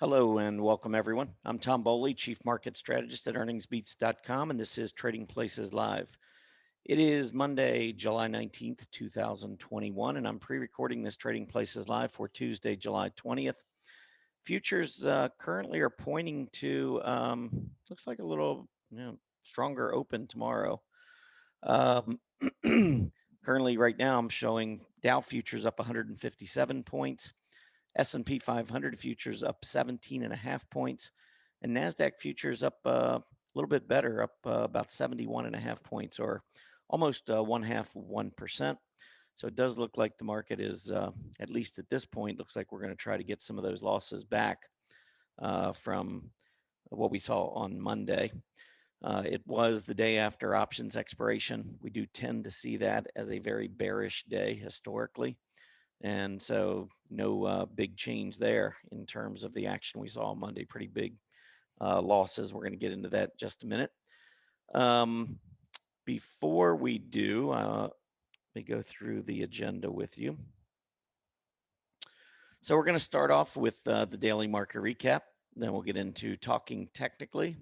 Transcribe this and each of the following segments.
Hello and welcome everyone. I'm Tom Bowley, Chief Market Strategist at earningsbeats.com, and this is Trading Places Live. It is Monday, July 19th, 2021, and I'm pre-recording this Trading Places Live for Tuesday, July 20th. Futures currently are pointing to, looks like a little stronger open tomorrow. Um, Currently, right now, I'm showing Dow futures up 157 points. S&P 500 futures up 17.5 points, and NASDAQ futures up a little bit better, up about 71.5 points, or almost 1/2 of 1%. So it does look like the market is, at least at this point, looks like we're going to try to get some of those losses back from what we saw on Monday. It was the day after options expiration. We do tend to see that as a very bearish day historically. And so no big change there in terms of the action we saw on Monday. Pretty big losses. We're going to get into that in just a minute. Before we do, let me go through the agenda with you. So we're going to start off with the daily market recap. Then we'll get into talking technically.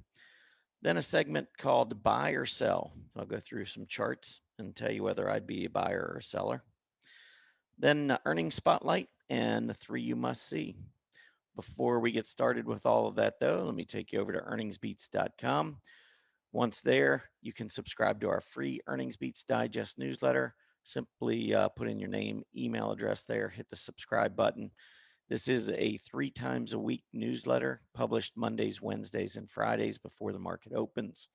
Then a segment called buy or sell. I'll go through some charts and tell you whether I'd be a buyer or a seller. Then earnings spotlight and the three you must see. Before we get started with all of that, though, let me take you over to earningsbeats.com. Once there, you can subscribe to our free Earnings Beats Digest newsletter. Simply put in your name, email address there, hit the subscribe button. This is a 3 times a week newsletter published Mondays, Wednesdays, and Fridays before the market opens.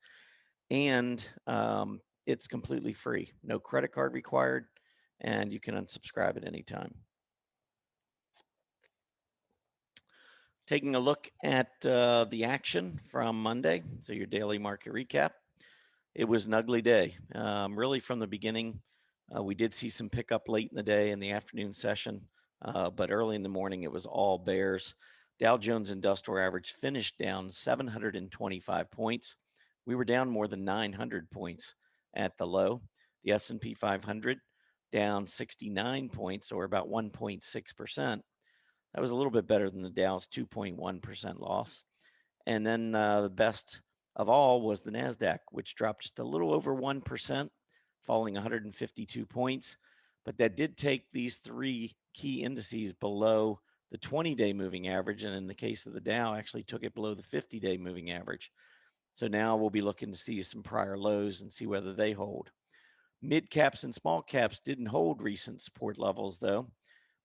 And it's completely free, no credit card required, and you can unsubscribe at any time. Taking a look at the action from Monday, so your daily market recap. It was an ugly day. Really from the beginning, we did see some pickup late in the day in the afternoon session, but early in the morning it was all bears. Dow Jones Industrial Average finished down 725 points. We were down more than 900 points at the low. The S&P 500 down 69 points, or about 1.6%. That was a little bit better than the Dow's 2.1% loss. And then the best of all was the NASDAQ, which dropped just a little over 1%, falling 152 points. But that did take these three key indices below the 20-day moving average. And in the case of the Dow, actually took it below the 50-day moving average. So now we'll be looking to see some prior lows and see whether they hold. Mid caps and small caps didn't hold recent support levels, though.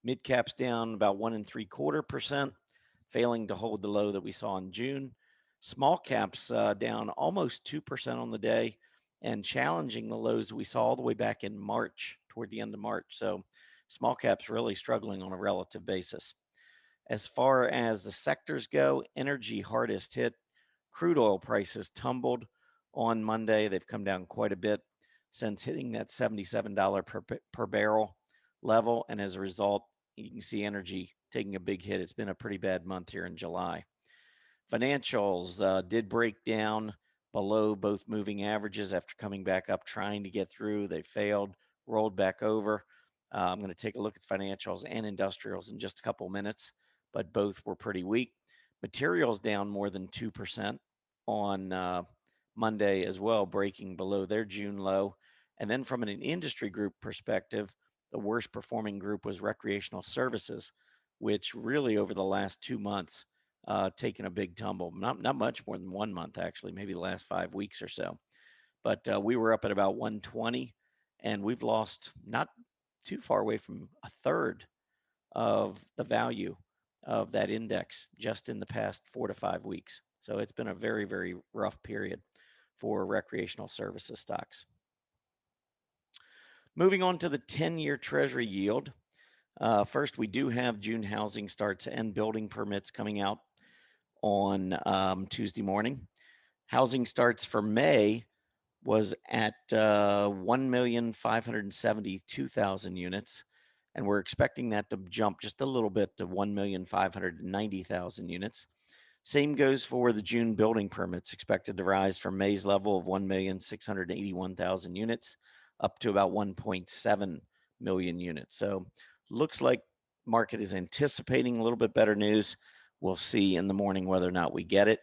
Mid caps down about 1.75%, failing to hold the low that we saw in June. Small caps down almost 2% on the day and challenging the lows we saw all the way back in March, toward the end of March. So small caps really struggling on a relative basis. As far as the sectors go, energy hardest hit. Crude oil prices tumbled on Monday. They've come down quite a bit since hitting that $77 per barrel level. And as a result, you can see energy taking a big hit. It's been a pretty bad month here in July. Financials did break down below both moving averages after coming back up, trying to get through. They failed, rolled back over. I'm going to take a look at financials and industrials in just a couple minutes, but both were pretty weak. Materials down more than 2% on Monday as well, breaking below their June low. And then from an industry group perspective, the worst performing group was recreational services, which really over the last 2 months taken a big tumble. Not much more than 1 month, actually, maybe the last 5 weeks or so. But we were up at about 120, and we've lost not too far away from a third of the value of that index just in the past 4 to 5 weeks. So it's been a very, very rough period for recreational services stocks. Moving on to the 10-year Treasury yield. First, we do have June housing starts and building permits coming out on Tuesday morning. Housing starts for May was at 1,572,000 units, and we're expecting that to jump just a little bit to 1,590,000 units. Same goes for the June building permits, expected to rise from May's level of 1,681,000 units up to about 1.7 million units. So looks like market is anticipating a little bit better news. We'll see in the morning whether or not we get it.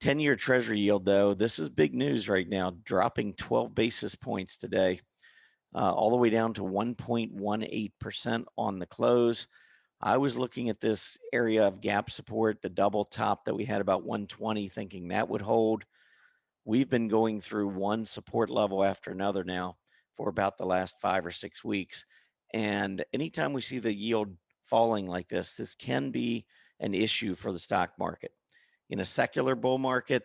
10-year Treasury yield, though, this is big news right now, dropping 12 basis points today, all the way down to 1.18% on the close. I was looking at this area of gap support, the double top that we had about 120, thinking that would hold. We've been going through one support level after another now for about the last 5 or 6 weeks. And anytime we see the yield falling like this can be an issue for the stock market. In a secular bull market,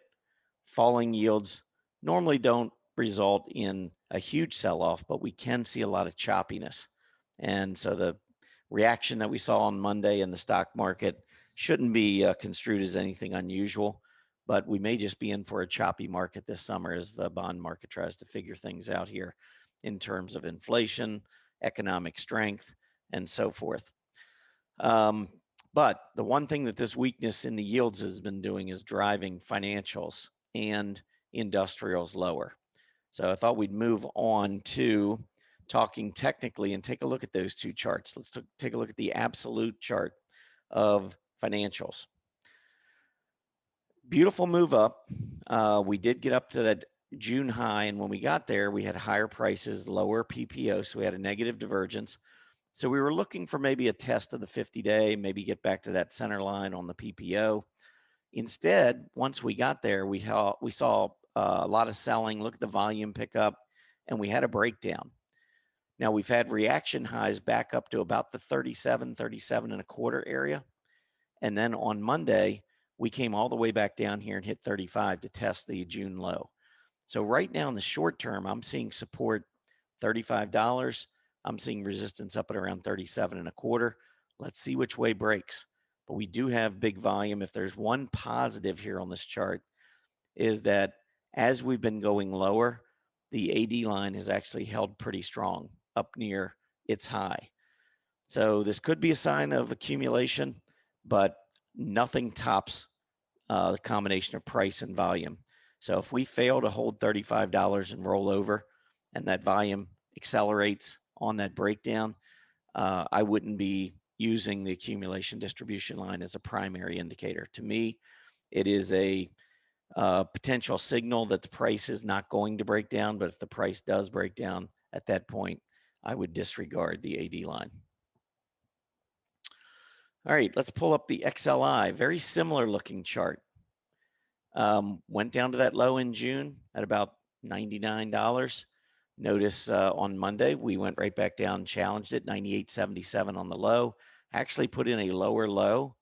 falling yields normally don't result in a huge sell off, but we can see a lot of choppiness. And so the reaction that we saw on Monday in the stock market shouldn't be construed as anything unusual, but we may just be in for a choppy market this summer as the bond market tries to figure things out here in terms of inflation, economic strength, and so forth. But the one thing that this weakness in the yields has been doing is driving financials and industrials lower. So I thought we'd move on to talking technically and take a look at those two charts. Let's take a look at the absolute chart of financials. Beautiful move up. We did get up to that June high, and when we got there, we had higher prices, lower PPO, so we had a negative divergence. So we were looking for maybe a test of the 50-day, maybe get back to that center line on the PPO. Instead, once we got there, we saw a lot of selling. Look at the volume pickup, and we had a breakdown. Now we've had reaction highs back up to about the 37 and a quarter area. And then on Monday, we came all the way back down here and hit 35 to test the June low. So right now in the short term, I'm seeing support $35. I'm seeing resistance up at around 37 and a quarter. Let's see which way breaks. But we do have big volume. If there's one positive here on this chart, is that as we've been going lower, the AD line has actually held pretty strong up near its high. So this could be a sign of accumulation, but nothing tops the combination of price and volume. So if we fail to hold $35 and roll over, and that volume accelerates on that breakdown, I wouldn't be using the accumulation distribution line as a primary indicator. To me, it is a potential signal that the price is not going to break down, but if the price does break down at that point, I would disregard the AD line. All right, let's pull up the XLI. Very similar looking chart. Went down to that low in June at about $99. Notice on Monday, we went right back down, challenged it, 98.77 on the low. Actually put in a lower low,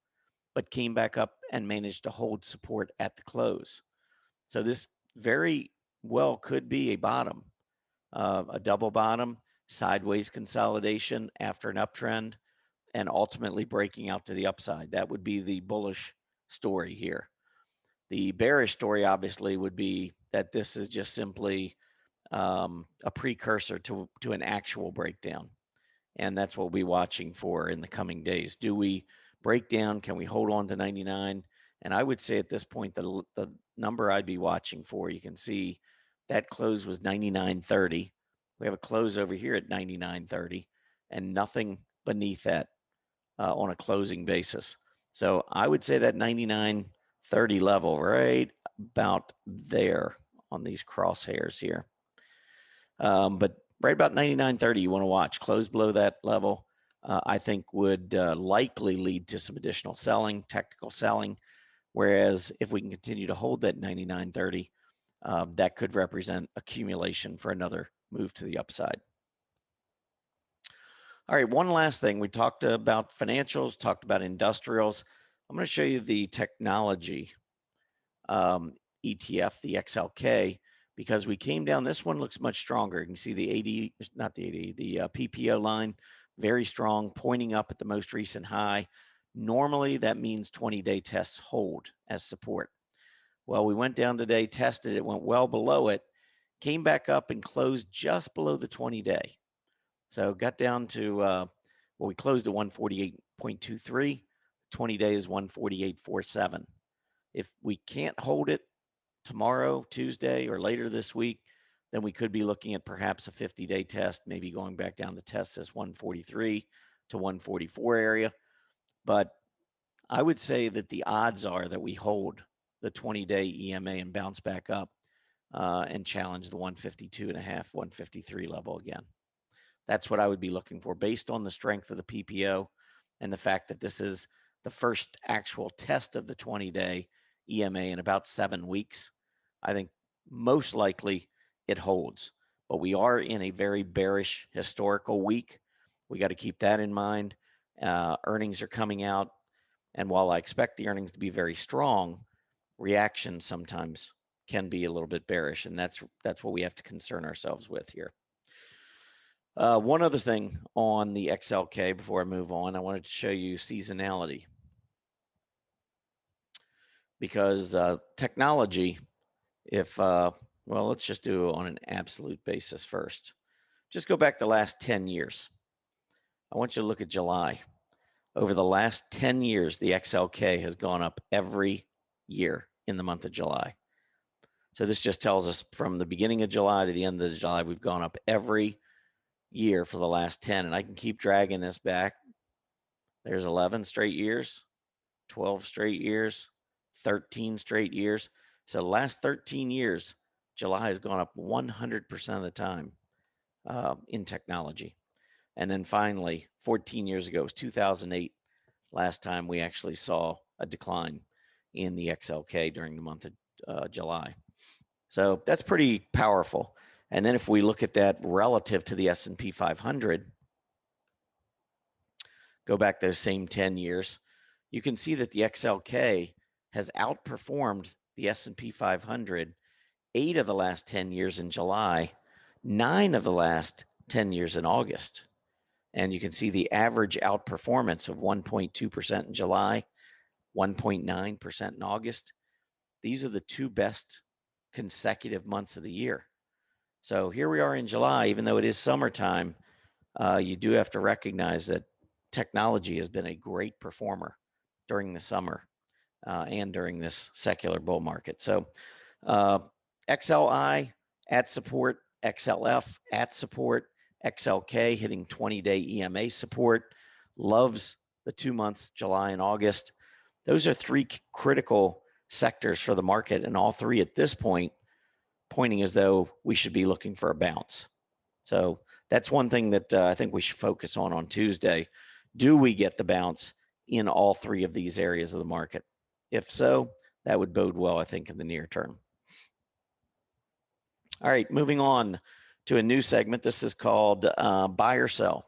but came back up and managed to hold support at the close. So this very well could be a bottom, a double bottom, sideways consolidation after an uptrend, and ultimately breaking out to the upside. That would be the bullish story here. The bearish story, obviously, would be that this is just simply a precursor to an actual breakdown. And that's what we'll be watching for in the coming days. Do we break down? Can we hold on to 99? And I would say at this point, the number I'd be watching for, you can see that close was 99.30. We have a close over here at 99.30 and nothing beneath that on a closing basis. So I would say that 99.30 level right about there on these crosshairs here. But right about 99.30, you want to watch. Close below that level, I think would likely lead to some additional selling, technical selling. Whereas if we can continue to hold that 99.30, that could represent accumulation for another move to the upside. All right, one last thing. We talked about financials, talked about industrials. I'm going to show you the technology ETF, the XLK, because we came down. This one looks much stronger. You can see the AD, not the AD, the PPO line, very strong, pointing up at the most recent high. Normally, that means 20-day tests hold as support. Well, we went down today, tested it, went well below it, came back up and closed just below the 20-day. So got down to, well, we closed at 148.23. 20-day is 148.47. If we can't hold it tomorrow, Tuesday, or later this week, then we could be looking at perhaps a 50-day test, maybe going back down to test this 143 to 144 area. But I would say that the odds are that we hold the 20-day EMA and bounce back up and challenge the 152.5, 153 level again. That's what I would be looking for based on the strength of the PPO and the fact that this is the first actual test of the 20-day EMA in about 7 weeks. I think most likely it holds, but we are in a very bearish historical week. We got to keep that in mind. Earnings are coming out, and while I expect the earnings to be very strong, reaction sometimes can be a little bit bearish, and that's what we have to concern ourselves with here. One other thing on the XLK before I move on, I wanted to show you seasonality, because technology, well, let's just do it on an absolute basis first. Just go back the last 10 years. I want you to look at July. Over the last 10 years, the XLK has gone up every year in the month of July. So this just tells us from the beginning of July to the end of July, we've gone up every year for the last 10. And I can keep dragging this back. There's 11 straight years, 12 straight years, 13 straight years. So the last 13 years, July has gone up 100% of the time in technology. And then finally, 14 years ago, it was 2008, last time we actually saw a decline in the XLK during the month of July. So that's pretty powerful. And then if we look at that relative to the S&P 500, go back those same 10 years, you can see that the XLK has outperformed the S&P 500 8 of the last 10 years in July, 9 of the last 10 years in August. And you can see the average outperformance of 1.2% in July, 1.9% in August. These are the two best consecutive months of the year. So here we are in July, even though it is summertime, you do have to recognize that technology has been a great performer during the summer and during this secular bull market. So XLI at support, XLF at support, XLK hitting 20-day EMA support, loves the 2 months, July and August. Those are three critical sectors for the market, and all three at this point pointing as though we should be looking for a bounce. So that's one thing that I think we should focus on Tuesday. Do we get the bounce in all three of these areas of the market? If so, that would bode well, I think, in the near term. All right, moving on to a new segment. This is called buy or sell.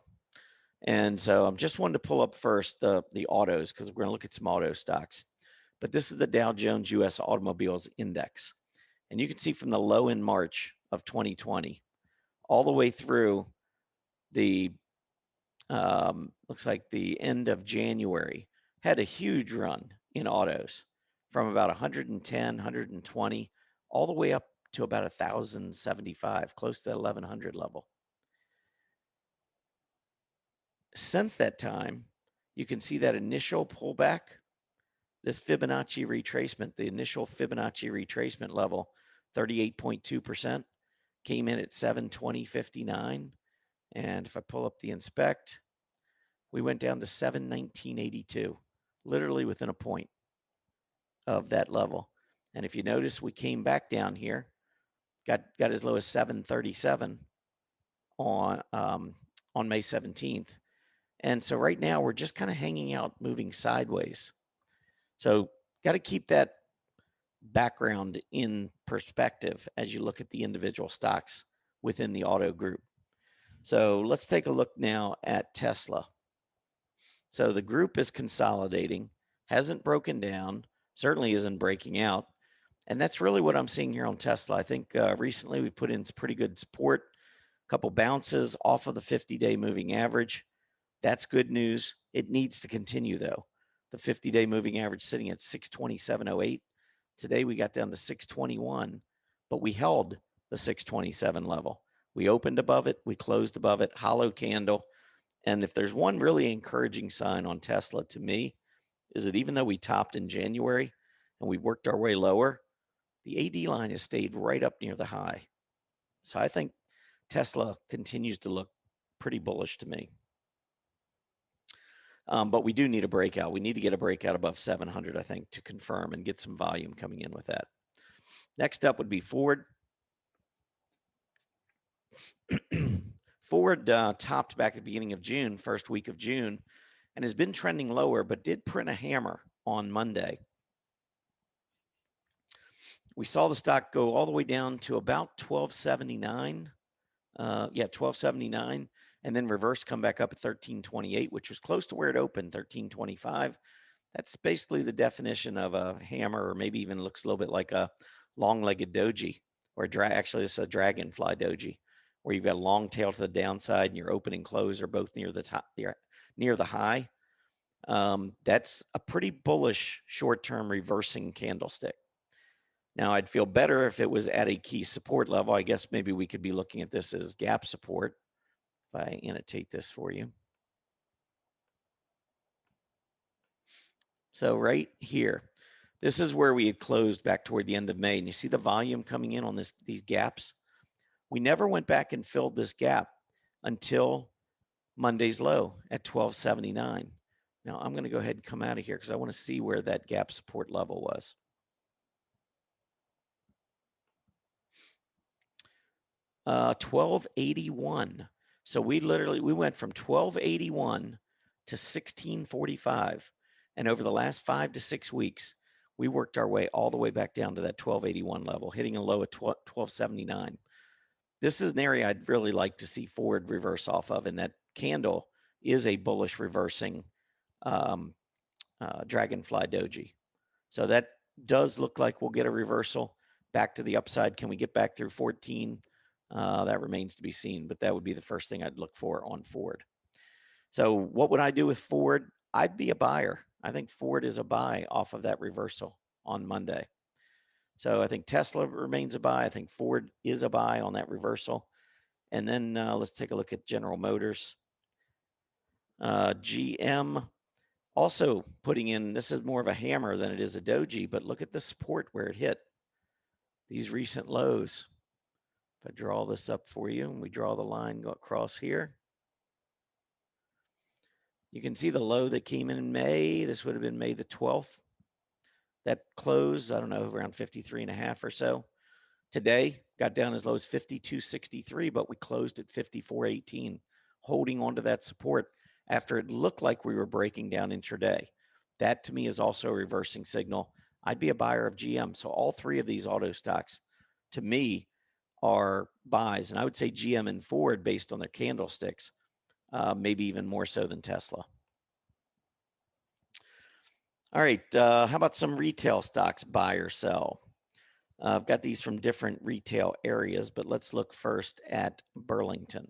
And so I'm just wanted to pull up first the autos, because we're going to look at some auto stocks. But this is the Dow Jones U.S. Automobiles Index. And you can see from the low in March of 2020 all the way through the, looks like the end of January, had a huge run in autos from about 110, 120, all the way up to about 1,075, close to the 1,100 level. Since that time, you can see that initial pullback, this Fibonacci retracement, the initial Fibonacci retracement level, 38.2%, came in at 720.59. And if I pull up the inspect, we went down to 719.82, literally within a point of that level. And if you notice, we came back down here, got as low as 737 on May 17th. And so right now we're just kind of hanging out, moving sideways. So got to keep that background in perspective as you look at the individual stocks within the auto group. So let's take a look now at Tesla. So the group is consolidating, hasn't broken down, certainly isn't breaking out. And that's really what I'm seeing here on Tesla. I think recently we put in some pretty good support, a couple bounces off of the 50-day moving average. That's good news. It needs to continue, though. The 50-day moving average sitting at 627.08. Today we got down to 621, but we held the 627 level. We opened above it. We closed above it. Hollow candle. And if there's one really encouraging sign on Tesla to me, is that even though we topped in January and we worked our way lower, the AD line has stayed right up near the high. So I think Tesla continues to look pretty bullish to me. But we do need a breakout. We need to get a breakout above 700, I think, to confirm and get some volume coming in with that. Next up would be Ford. Ford topped back at the beginning of June, first week of June, and has been trending lower, but did print a hammer on Monday. We saw the stock go all the way down to about 1279. 1279, and then reverse come back up at 1328, which was close to where it opened, 1325. That's basically the definition of a hammer, or maybe even looks a little bit like a long-legged doji, or actually this is a dragonfly doji, where you've got a long tail to the downside and your open and close are both near the top, near the high. That's a pretty bullish short-term reversing candlestick. Now, I'd feel better if it was at a key support level. I guess maybe we could be looking at this as gap support. If I annotate this for you. So right here, this is where we had closed back toward the end of May. And you see the volume coming in on these gaps. We never went back and filled this gap until Monday's low at 1279. Now, I'm going to go ahead and come out of here because I want to see where that gap support level was. 1281. So we went from 1281 to 1645. And over the last 5 to 6 weeks, we worked our way all the way back down to that 1281 level, hitting a low at 1279. This is an area I'd really like to see Ford reverse off of. And that candle is a bullish reversing dragonfly doji. So that does look like we'll get a reversal back to the upside. Can we get back through 14? That remains to be seen, but that would be the first thing I'd look for on Ford. So what would I do with Ford? I'd be a buyer. I think Ford is a buy off of that reversal on Monday. So I think Tesla remains a buy. I think Ford is a buy on that reversal. And then let's take a look at General Motors. GM also putting in, this is more of a hammer than it is a doji, but look at the support where it hit these recent lows. If I draw this up for you and we draw the line go across here, you can see the low that came in May. This would have been May the 12th. That closed, I don't know, around 53.5 or so. Today got down as low as 52.63, but we closed at 54.18, holding onto that support after it looked like we were breaking down intraday. That to me is also a reversing signal. I'd be a buyer of GM. So all three of these auto stocks to me are buys. And I would say GM and Ford, based on their candlesticks, maybe even more so than Tesla. All right, how about some retail stocks, buy or sell? I've got these from different retail areas, but let's look first at Burlington.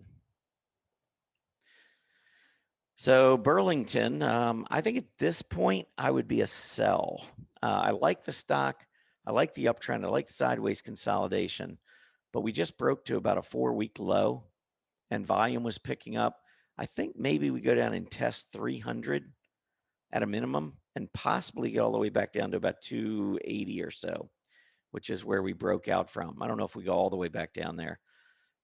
So Burlington, I think at this point, I would be a sell. I like the stock. I like the uptrend. I like the sideways consolidation, but we just broke to about a 4-week low and volume was picking up. I think maybe we go down and test 300 at a minimum and possibly get all the way back down to about 280 or so, which is where we broke out from. I don't know if we go all the way back down there,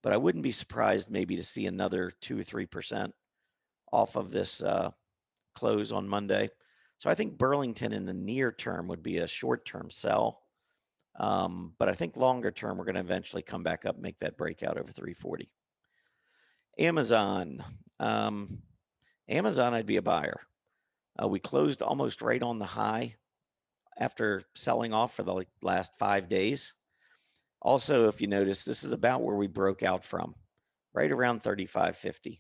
but I wouldn't be surprised maybe to see another 2 or 3% off of this close on Monday. So I think Burlington in the near term would be a short-term sell. But I think longer term, we're going to eventually come back up and make that breakout over 340. Amazon. Amazon, I'd be a buyer. We closed almost right on the high after selling off for the last 5 days. Also, if you notice, this is about where we broke out from, right around 35.50.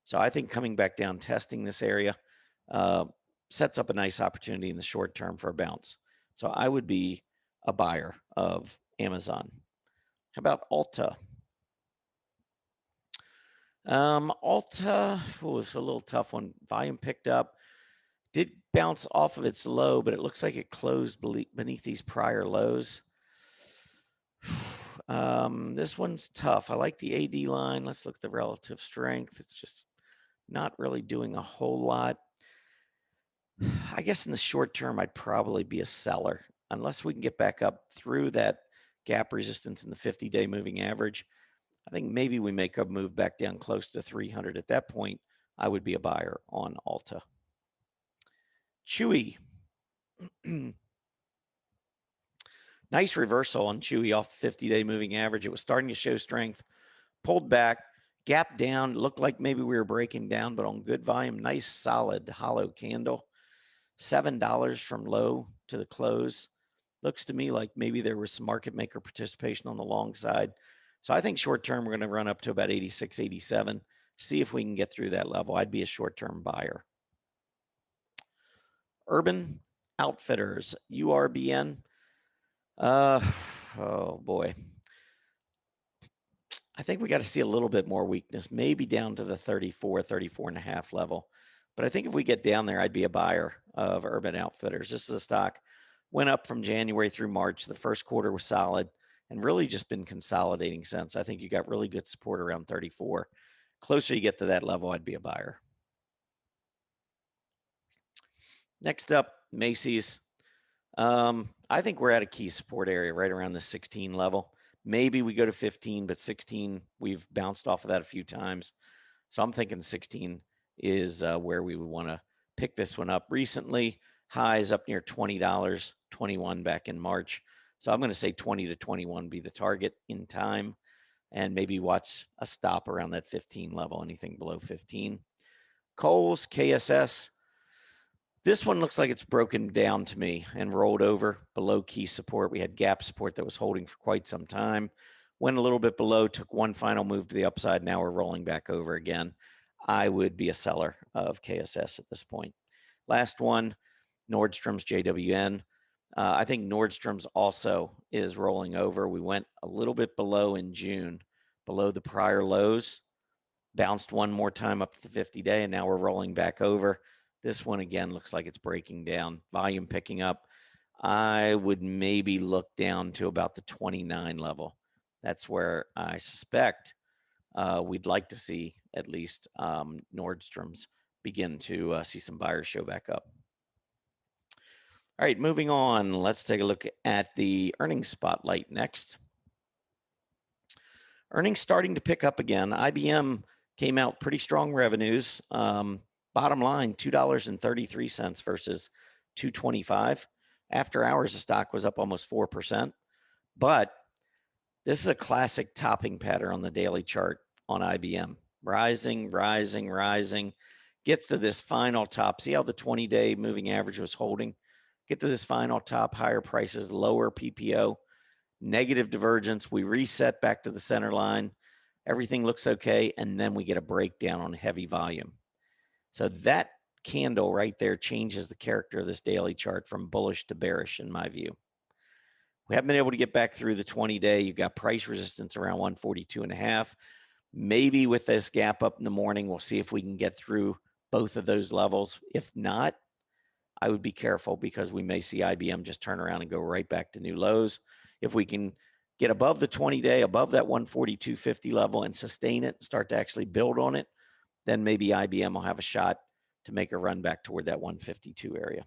So I think coming back down, testing this area, sets up a nice opportunity in the short term for a bounce. So I would be a buyer of Amazon. How about Ulta? Ulta was a little tough one. Volume picked up, did bounce off of its low, but it looks like it closed beneath these prior lows. This one's tough. I like the AD line. Let's look at the relative strength. It's just not really doing a whole lot. I guess in the short term, I'd probably be a seller unless we can get back up through that gap resistance in the 50-day moving average. I think maybe we make a move back down close to 300. At that point, I would be a buyer on Ulta. Chewy. Nice reversal on Chewy off the 50-day moving average. It was starting to show strength, pulled back, gap down. Looked like maybe we were breaking down, but on good volume, nice solid hollow candle. $7 from low to the close. Looks to me like maybe there was some market maker participation on the long side. So I think short term, we're going to run up to about 86, 87. See if we can get through that level. I'd be a short term buyer. Urban Outfitters, URBN. Oh boy. I think we got to see a little bit more weakness, maybe down to the 34, 34 and a half level. But I think if we get down there, I'd be a buyer of Urban Outfitters. This is a stock went up from January through March. The first quarter was solid and really just been consolidating since. I think you got really good support around 34. Closer you get to that level, I'd be a buyer. Next up, Macy's. I think we're at a key support area right around the 16 level. Maybe we go to 15, but 16, we've bounced off of that a few times. So I'm thinking 16 is where we would want to pick this one up. Recently, highs up near $20, 21 back in March. So I'm going to say 20 to 21 be the target in time, and maybe watch a stop around that 15 level, anything below 15. Kohl's, KSS. This one looks like it's broken down to me and rolled over below key support. We had gap support that was holding for quite some time. Went a little bit below, took one final move to the upside. Now we're rolling back over again. I would be a seller of KSS at this point. Last one, Nordstrom's JWN. I think Nordstrom's also is rolling over. We went a little bit below in June, below the prior lows, bounced one more time up to the 50-day, and now we're rolling back over. This one, again, looks like it's breaking down. Volume picking up. I would maybe look down to about the 29 level. That's where I suspect we'd like to see at least Nordstrom's begin to see some buyers show back up. All right, moving on. Let's take a look at the earnings spotlight next. Earnings starting to pick up again. IBM came out pretty strong revenues. Bottom line, $2.33 versus $2.25. After hours, the stock was up almost 4%. But this is a classic topping pattern on the daily chart on IBM. Rising, rising, rising. Gets to this final top. See how the 20-day moving average was holding? Get to this final top, higher prices, lower PPO, negative divergence. We reset back to the center line. Everything looks okay, and then we get a breakdown on heavy volume. So that candle right there changes the character of this daily chart from bullish to bearish, in my view. We haven't been able to get back through the 20-day. You've got price resistance around 142.5. Maybe with this gap up in the morning, we'll see if we can get through both of those levels. If not, I would be careful because we may see IBM just turn around and go right back to new lows. If we can get above the 20-day, above that 142.50 level and sustain it, start to actually build on it, then maybe IBM will have a shot to make a run back toward that 152 area.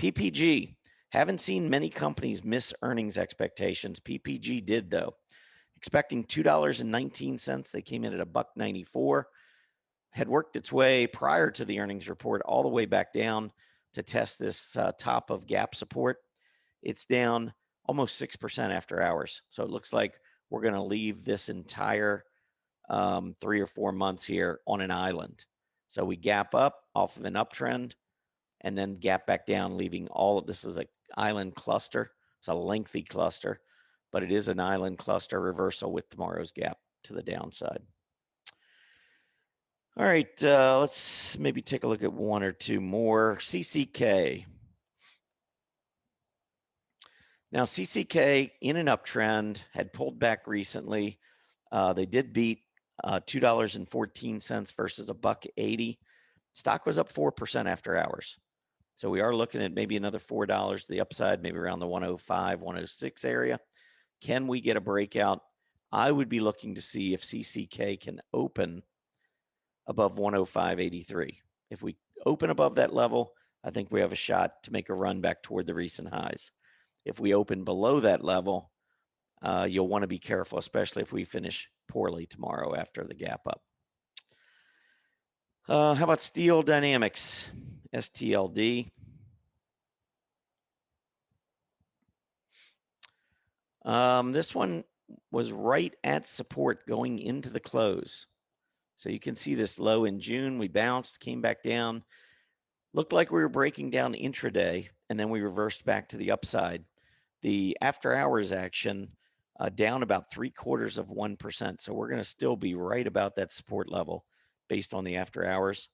PPG. Haven't seen many companies miss earnings expectations. PPG did, though. Expecting $2.19. They came in at $1.94. Had worked its way prior to the earnings report all the way back down to test this top of gap support. It's down almost 6% after hours. So it looks like we're going to leave this entire 3 or 4 months here on an island. So we gap up off of an uptrend and then gap back down, leaving all of this as an island cluster. It's a lengthy cluster, but it is an island cluster reversal with tomorrow's gap to the downside. All right, let's maybe take a look at one or two more. CCK. Now, CCK in an uptrend had pulled back recently. They did beat $2.14 versus $1.80. Stock was up 4% after hours. So we are looking at maybe another $4 to the upside, maybe around the 105, 106 area. Can we get a breakout? I would be looking to see if CCK can open above 105.83. If we open above that level, I think we have a shot to make a run back toward the recent highs. If we open below that level, you'll want to be careful, especially if we finish poorly tomorrow after the gap up. How about Steel Dynamics? STLD. This one was right at support going into the close. So you can see this low in June. We bounced, came back down. Looked like we were breaking down intraday, and then we reversed back to the upside. The after hours action down about 0.75%. So we're going to still be right about that support level based on the after hours.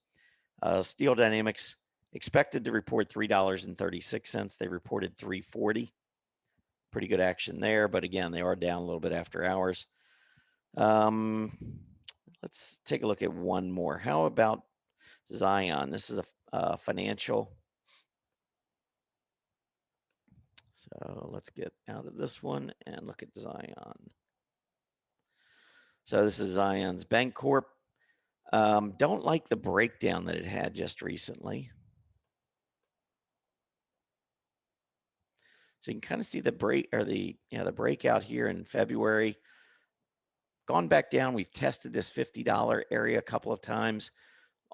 Steel Dynamics expected to report $3.36. They reported $3.40. Pretty good action there, but again, they are down a little bit after hours. Let's take a look at one more. How about Zion? This is a financial. So let's get out of this one and look at Zion. So this is Zion's Bank Corp. Don't like the breakdown that it had just recently. So you can kind of see the break or the breakout here in February. Gone back down. We've tested this $50 area a couple of times.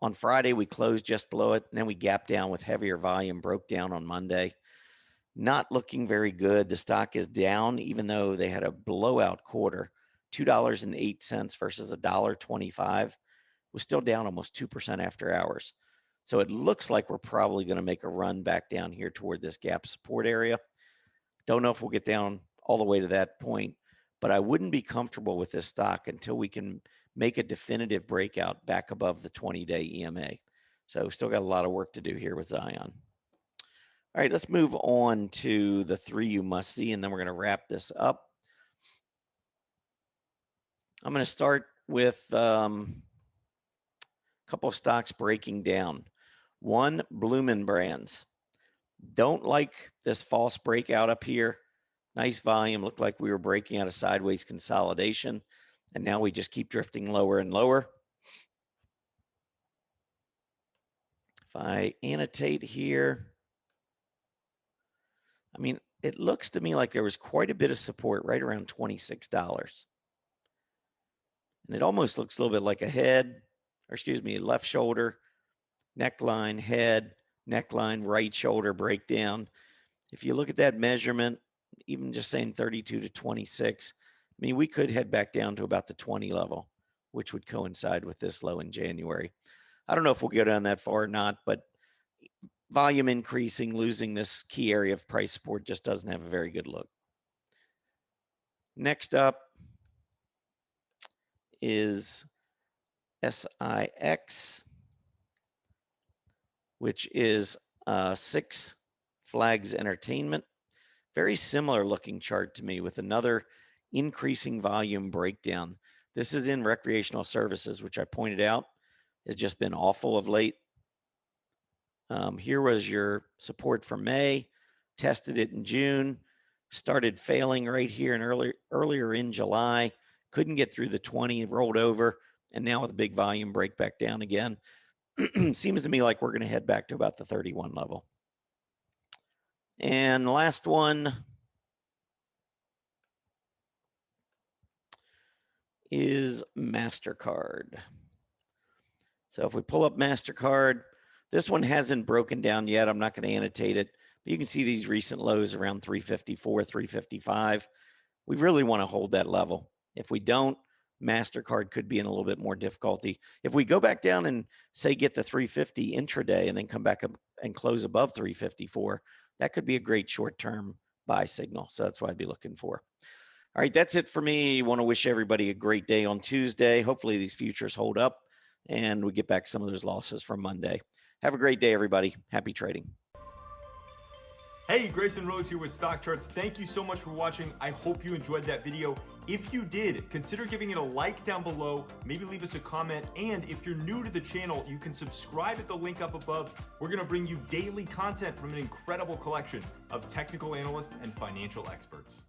On Friday, we closed just below it, and then we gapped down with heavier volume, broke down on Monday. Not looking very good. The stock is down, even though they had a blowout quarter. $2.08 versus $1.25. Was still down almost 2% after hours. So it looks like we're probably going to make a run back down here toward this gap support area. Don't know if we'll get down all the way to that point, but I wouldn't be comfortable with this stock until we can make a definitive breakout back above the 20-day EMA. So still got a lot of work to do here with Zion. All right, let's move on to the three you must see, and then we're going to wrap this up. I'm going to start with a couple of stocks breaking down. One, Bloomin' Brands. Don't like this false breakout up here. Nice volume. Looked like we were breaking out of sideways consolidation, and now we just keep drifting lower and lower. If I annotate here, I mean, it looks to me like there was quite a bit of support right around $26. And it almost looks a little bit like a head, or excuse me, left shoulder, neckline, head, neckline, right shoulder breakdown. If you look at that measurement, even just saying 32 to 26, I mean, we could head back down to about the 20 level, which would coincide with this low in January. I don't know if we'll go down that far or not, but volume increasing, losing this key area of price support just doesn't have a very good look. Next up is SIX, which is Six Flags Entertainment. Very similar looking chart to me with another increasing volume breakdown. This is in recreational services, which I pointed out has just been awful of late. Here was your support for May, tested it in June, started failing right here and earlier in July, couldn't get through the 20, rolled over, and now with a big volume break back down again. Seems to me like we're going to head back to about the 31 level. And the last one is MasterCard. So if we pull up MasterCard, this one hasn't broken down yet. I'm not going to annotate it, but you can see these recent lows around 354, 355. We really want to hold that level. If we don't, MasterCard could be in a little bit more difficulty. If we go back down and say get the 350 intraday and then come back up and close above 354, that could be a great short-term buy signal. So that's what I'd be looking for. All right, that's it for me. I want to wish everybody a great day on Tuesday. Hopefully these futures hold up and we get back some of those losses from Monday. Have a great day, everybody. Happy trading. Hey, Grayson Rose here with StockCharts. Thank you so much for watching. I hope you enjoyed that video. If you did, consider giving it a like down below, maybe leave us a comment, and if you're new to the channel, you can subscribe at the link up above. We're gonna bring you daily content from an incredible collection of technical analysts and financial experts.